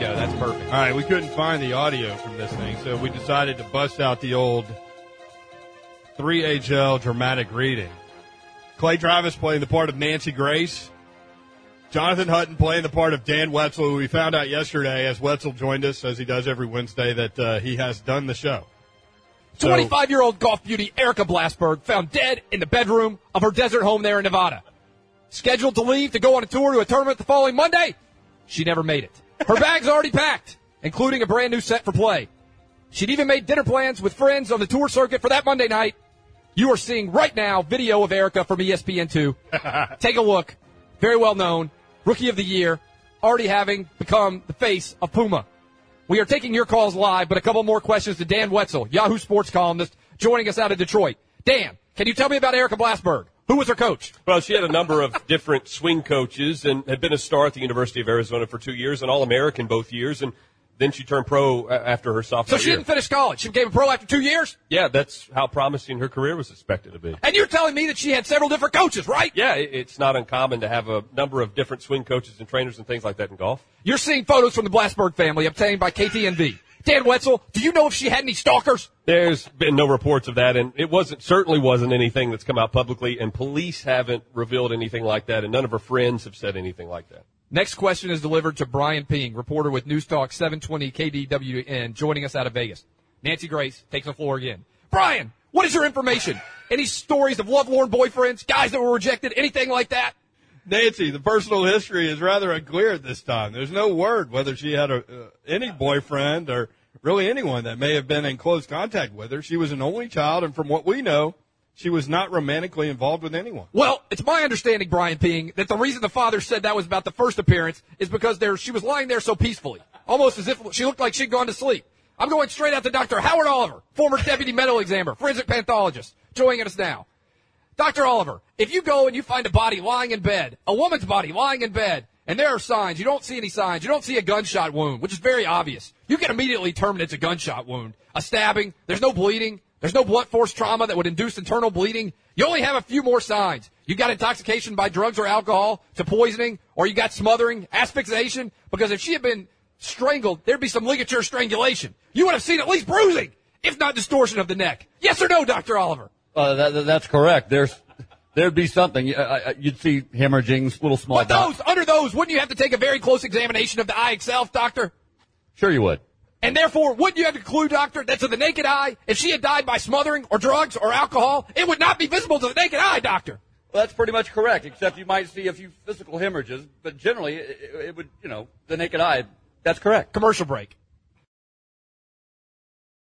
go. That's perfect. All right, we couldn't find the audio from this thing, so we decided to bust out the old 3HL dramatic reading. Clay Travis playing the part of Nancy Grace. Jonathan Hutton playing the part of Dan Wetzel, who we found out yesterday as Wetzel joined us, as he does every Wednesday, that he has done the show. 25-year-old golf beauty Erica Blasberg found dead in the bedroom of her desert home there in Nevada. Scheduled to leave to go on a tour to a tournament the following Monday, she never made it. Her bag's already packed, including a brand new set for play. She'd even made dinner plans with friends on the tour circuit for that Monday night. You are seeing right now video of Erica from ESPN2. Take a look. Very well known. Rookie of the Year. Already having become the face of Puma. We are taking your calls live, but a couple more questions to Dan Wetzel, Yahoo Sports columnist, joining us out of Detroit. Dan, can you tell me about Erica Blasberg? Who was her coach? Well, she had a number of different swing coaches and had been a star at the University of Arizona for 2 years, an All-American both years, and then she turned pro after her sophomore year. So she didn't finish college. She became a pro after 2 years? Yeah, that's how promising her career was expected to be. And you're telling me that she had several different coaches, right? Yeah, it's not uncommon to have a number of different swing coaches and trainers and things like that in golf. You're seeing photos from the Blasberg family obtained by KTNV. Dan Wetzel, do you know if she had any stalkers? There's been no reports of that, and it certainly wasn't anything that's come out publicly, and police haven't revealed anything like that, and none of her friends have said anything like that. Next question is delivered to Brian Ping, reporter with News Talk 720 KDWN, joining us out of Vegas. Nancy Grace takes the floor again. Brian, what is your information? Any stories of lovelorn boyfriends, guys that were rejected, anything like that? Nancy, the personal history is rather unclear at this time. There's no word whether she had any boyfriend or really anyone that may have been in close contact with her. She was an only child, and from what we know, she was not romantically involved with anyone. Well, it's my understanding, Brian Ping, that the reason the father said that was about the first appearance is because she was lying there so peacefully, almost as if she looked like she'd gone to sleep. I'm going straight out to Dr. Howard Oliver, former deputy medical examiner, forensic pathologist, joining us now. Dr. Oliver, if you go and you find a body lying in bed, a woman's body lying in bed, and there are signs, you don't see any signs, you don't see a gunshot wound, which is very obvious, you can immediately determine it's a gunshot wound, a stabbing, there's no bleeding, there's no blunt force trauma that would induce internal bleeding. You only have a few more signs. You got intoxication by drugs or alcohol to poisoning, or you got smothering, asphyxiation, because if she had been strangled, there'd be some ligature strangulation. You would have seen at least bruising, if not distortion of the neck. Yes or no, Dr. Oliver? That's correct. There'd be something. You'd see hemorrhaging, little small. But under those, wouldn't you have to take a very close examination of the eye itself, doctor? Sure you would. And therefore, wouldn't you have to conclude, doctor, that to the naked eye, if she had died by smothering or drugs or alcohol, it would not be visible to the naked eye, doctor? Well, that's pretty much correct, except you might see a few physical hemorrhages, but generally it would, the naked eye, that's correct. Commercial break.